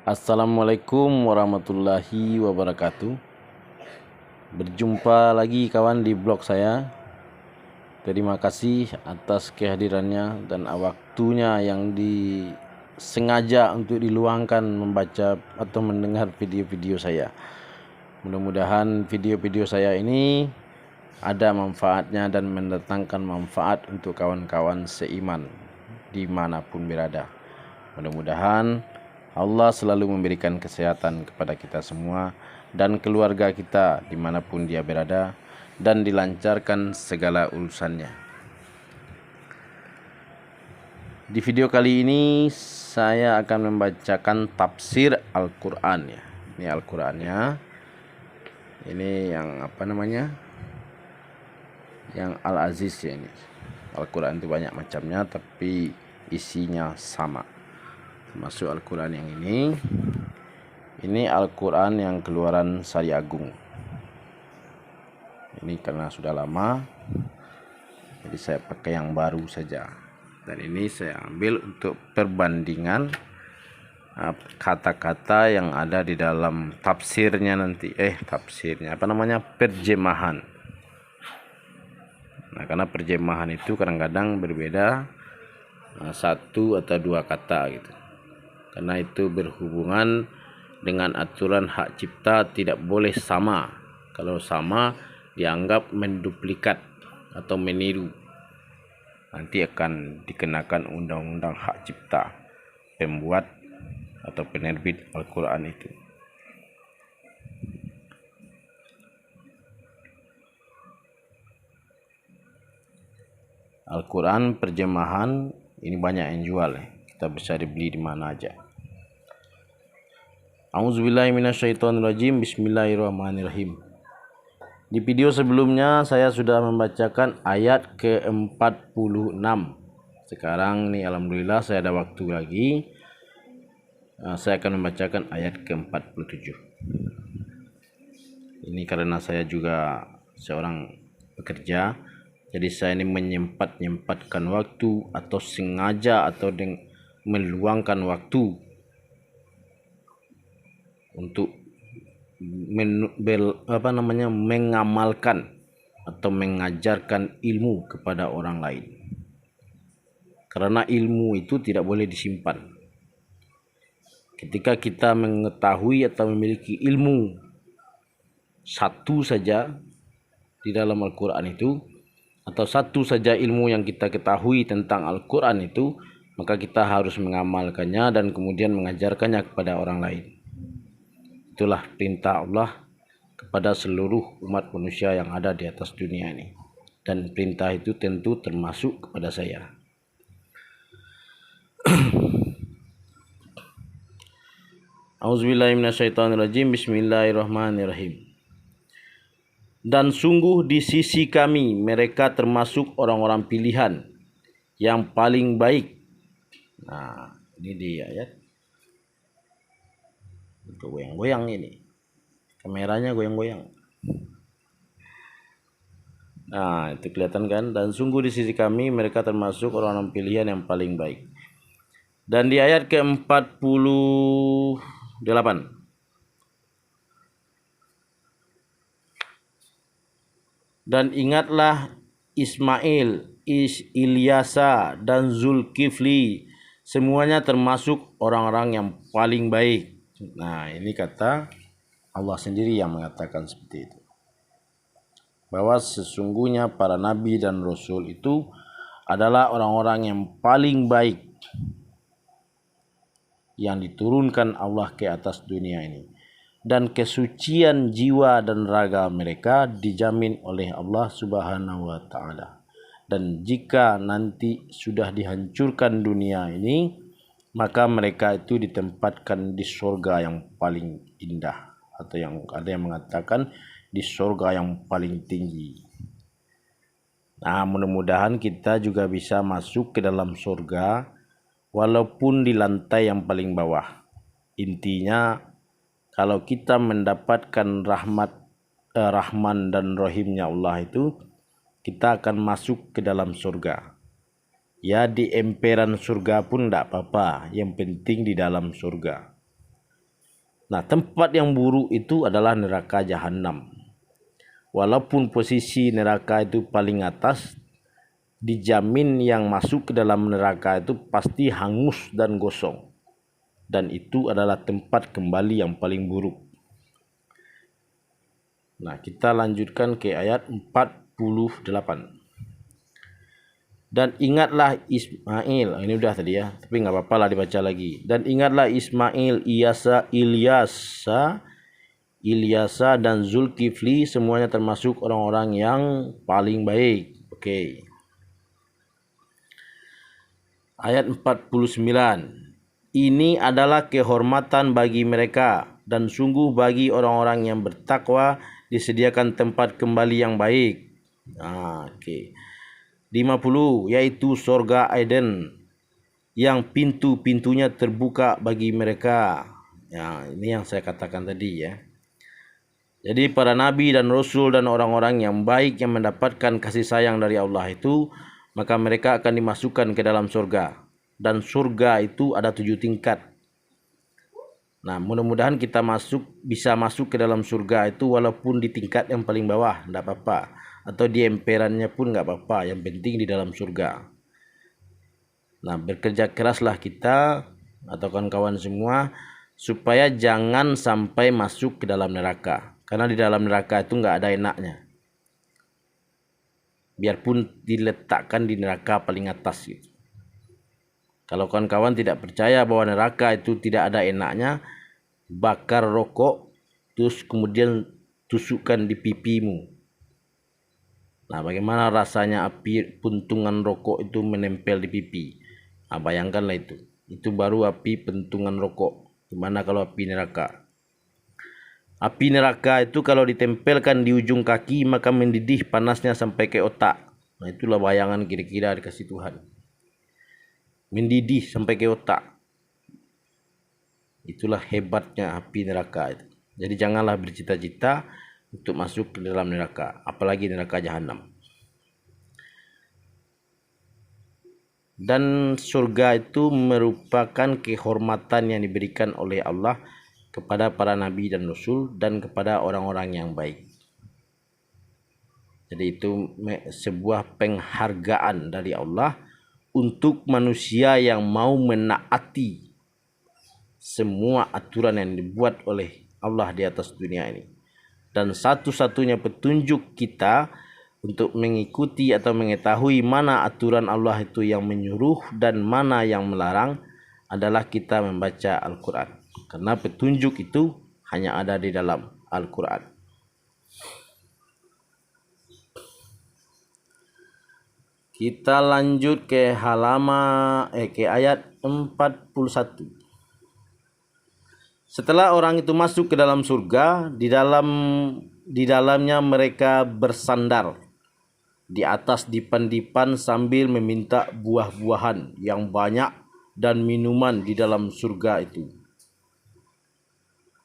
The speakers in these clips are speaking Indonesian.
Assalamualaikum warahmatullahi wabarakatuh. Berjumpa lagi kawan di blog saya. Terima kasih atas kehadirannya dan waktunya yang disengaja untuk diluangkan membaca atau mendengar video-video saya. Mudah-mudahan video-video saya ini ada manfaatnya dan mendatangkan manfaat untuk kawan-kawan seiman dimanapun berada. Mudah-mudahan Allah selalu memberikan kesehatan kepada kita semua dan keluarga kita dimanapun dia berada, dan dilancarkan segala urusannya. Di video kali ini saya akan membacakan tafsir Al-Quran ya. Ini Al-Qurannya. Ini yang yang Al-Aziz ya ini. Al-Quran itu banyak macamnya tapi isinya sama. Masuk Al-Quran yang ini Al-Quran yang keluaran Sari Agung. Ini karena sudah lama, jadi saya pakai yang baru saja. Dan ini saya ambil untuk perbandingan kata-kata yang ada di dalam tafsirnya nanti. Terjemahan. Nah, karena terjemahan itu kadang-kadang berbeda satu atau dua kata gitu. Karena itu berhubungan dengan aturan hak cipta, tidak boleh sama. Kalau sama dianggap menduplikat atau meniru. Nanti akan dikenakan undang-undang hak cipta pembuat atau penerbit Al-Quran itu. Al-Quran terjemahan ini banyak yang jual ya. Kita bisa dibeli di mana aja. A'udzubillahi minasyaitonirrajim. Bismillahirrahmanirrahim. Di video sebelumnya saya sudah membacakan ayat ke-46. Sekarang nih alhamdulillah saya ada waktu lagi. Saya akan membacakan ayat ke-47. Ini karena saya juga seorang pekerja, jadi saya ini menyempatkan waktu atau sengaja atau meluangkan waktu untuk mengamalkan atau mengajarkan ilmu kepada orang lain. Karena ilmu itu tidak boleh disimpan. Ketika kita mengetahui atau memiliki ilmu satu saja di dalam Al-Quran itu, atau satu saja ilmu yang kita ketahui tentang Al-Quran itu, maka kita harus mengamalkannya dan kemudian mengajarkannya kepada orang lain. Itulah perintah Allah kepada seluruh umat manusia yang ada di atas dunia ini. Dan perintah itu tentu termasuk kepada saya. A'udzubillahi minasyaitonirrajim. Bismillahirrahmanirrahim. Dan sungguh di sisi kami mereka termasuk orang-orang pilihan yang paling baik. Nah, ini dia ya. Goyang-goyang ini. Kameranya goyang-goyang. Nah, itu kelihatan kan? Dan sungguh di sisi kami mereka termasuk orang-orang pilihan yang paling baik. Dan di ayat ke-48. Dan ingatlah Ismail, Ilyasa, dan Zulkifli, semuanya termasuk orang-orang yang paling baik. Nah, ini kata Allah sendiri yang mengatakan seperti itu. Bahwa sesungguhnya para nabi dan rasul itu adalah orang-orang yang paling baik yang diturunkan Allah ke atas dunia ini. Dan kesucian jiwa dan raga mereka dijamin oleh Allah Subhanahu wa Ta'ala. Dan jika nanti sudah dihancurkan dunia ini, maka mereka itu ditempatkan di surga yang paling indah, atau yang ada yang mengatakan di surga yang paling tinggi. Nah, mudah-mudahan kita juga bisa masuk ke dalam surga walaupun di lantai yang paling bawah. Intinya, kalau kita mendapatkan Rahman dan Rahimnya Allah itu, kita akan masuk ke dalam surga. Ya, di emperan surga pun tidak apa-apa, yang penting di dalam surga. Nah, tempat yang buruk itu adalah neraka jahanam. Walaupun posisi neraka itu paling atas, dijamin yang masuk ke dalam neraka itu pasti hangus dan gosong. Dan itu adalah tempat kembali yang paling buruk. Nah, kita lanjutkan ke ayat 48. Dan ingatlah Ismail, ini udah tadi ya, tapi nggak apa-apa lah dibaca lagi. Dan ingatlah Ismail, Ilyasa dan Zulkifli, semuanya termasuk orang-orang yang paling baik. Oke. Ayat 49. Ini adalah kehormatan bagi mereka, dan sungguh bagi orang-orang yang bertakwa disediakan tempat kembali yang baik. Oke. 50, yaitu surga Eden yang pintu-pintunya terbuka bagi mereka. Ya, ini yang saya katakan tadi ya. Jadi para nabi dan rasul dan orang-orang yang baik yang mendapatkan kasih sayang dari Allah itu, maka mereka akan dimasukkan ke dalam surga. Dan surga itu ada 7 tingkat. Nah, mudah-mudahan kita bisa masuk ke dalam surga itu walaupun di tingkat yang paling bawah, tidak apa-apa. Atau di emperannya pun nggak apa-apa, yang penting di dalam surga. Nah, bekerja keraslah kita atau kawan-kawan semua supaya jangan sampai masuk ke dalam neraka. Karena di dalam neraka itu nggak ada enaknya. Biarpun diletakkan di neraka paling atas gitu. Kalau kawan-kawan tidak percaya bahwa neraka itu tidak ada enaknya, bakar rokok terus kemudian tusukkan di pipimu. Nah, bagaimana rasanya api puntungan rokok itu menempel di pipi? Nah, bayangkanlah itu. Itu baru api pentungan rokok. Gimana kalau api neraka? Api neraka itu kalau ditempelkan di ujung kaki maka mendidih panasnya sampai ke otak. Nah, itulah bayangan kira-kira dikasih Tuhan. Mendidih sampai ke otak. Itulah hebatnya api neraka itu. Jadi janganlah bercita-cita untuk masuk ke dalam neraka, apalagi neraka jahanam. Dan surga itu merupakan kehormatan yang diberikan oleh Allah kepada para nabi dan rasul dan kepada orang-orang yang baik. Jadi itu sebuah penghargaan dari Allah untuk manusia yang mau menaati semua aturan yang dibuat oleh Allah di atas dunia ini. Dan satu-satunya petunjuk kita untuk mengikuti atau mengetahui mana aturan Allah itu yang menyuruh dan mana yang melarang adalah kita membaca Al-Quran. Karena petunjuk itu hanya ada di dalam Al-Quran. Kita lanjut ke ke ayat 41. Setelah orang itu masuk ke dalam surga, di dalamnya mereka bersandar di atas dipan-dipan sambil meminta buah-buahan yang banyak dan minuman di dalam surga itu.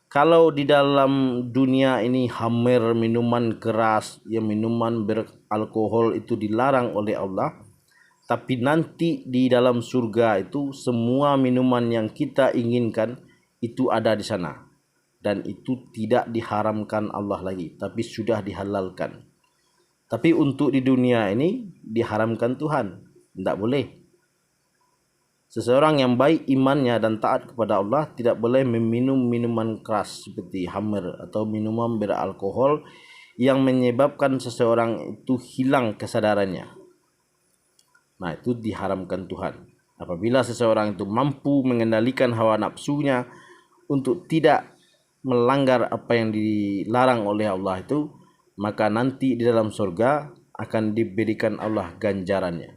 Kalau di dalam dunia ini hamer minuman keras, ya minuman beralkohol itu dilarang oleh Allah, tapi nanti di dalam surga itu semua minuman yang kita inginkan itu ada di sana, dan itu tidak diharamkan Allah lagi, tapi sudah dihalalkan. Tapi untuk di dunia ini diharamkan Tuhan, tidak boleh. Seseorang yang baik imannya dan taat kepada Allah tidak boleh meminum minuman keras seperti khamr atau minuman beralkohol yang menyebabkan seseorang itu hilang kesadarannya. Nah, itu diharamkan Tuhan. Apabila seseorang itu mampu mengendalikan hawa nafsunya untuk tidak melanggar apa yang dilarang oleh Allah itu, maka nanti di dalam surga akan diberikan Allah ganjarannya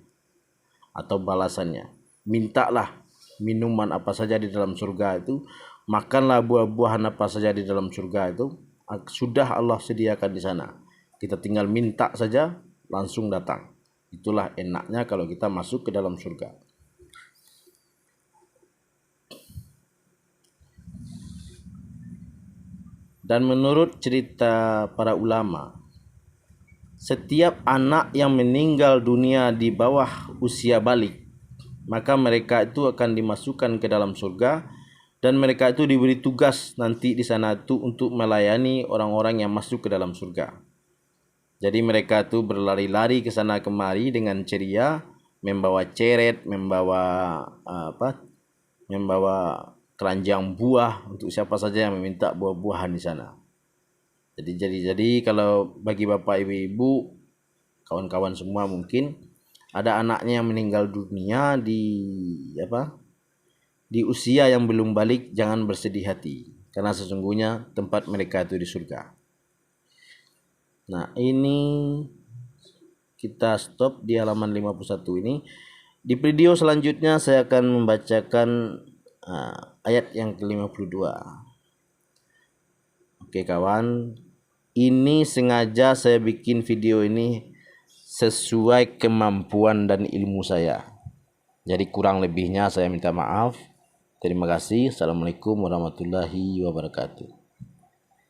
atau balasannya. Mintalah minuman apa saja di dalam surga itu, makanlah buah-buahan apa saja di dalam surga itu, sudah Allah sediakan di sana. Kita tinggal minta saja, langsung datang. Itulah enaknya kalau kita masuk ke dalam surga. Dan menurut cerita para ulama, setiap anak yang meninggal dunia di bawah usia balik, maka mereka itu akan dimasukkan ke dalam surga Dan mereka itu diberi tugas nanti di sana itu untuk melayani orang-orang yang masuk ke dalam surga. Jadi mereka itu berlari-lari ke sana kemari dengan ceria, membawa ceret, membawa keranjang buah untuk siapa saja yang meminta buah-buahan di sana. Jadi kalau bagi bapak ibu-ibu, kawan-kawan semua mungkin ada anaknya yang meninggal dunia di usia yang belum balik, jangan bersedih hati karena sesungguhnya tempat mereka itu di surga. Nah, ini kita stop di halaman 51 ini. Di video selanjutnya saya akan membacakan ayat yang ke-52. Oke kawan, ini sengaja saya bikin video ini sesuai kemampuan dan ilmu saya. Jadi kurang lebihnya saya minta maaf. Terima kasih. Assalamualaikum warahmatullahi wabarakatuh.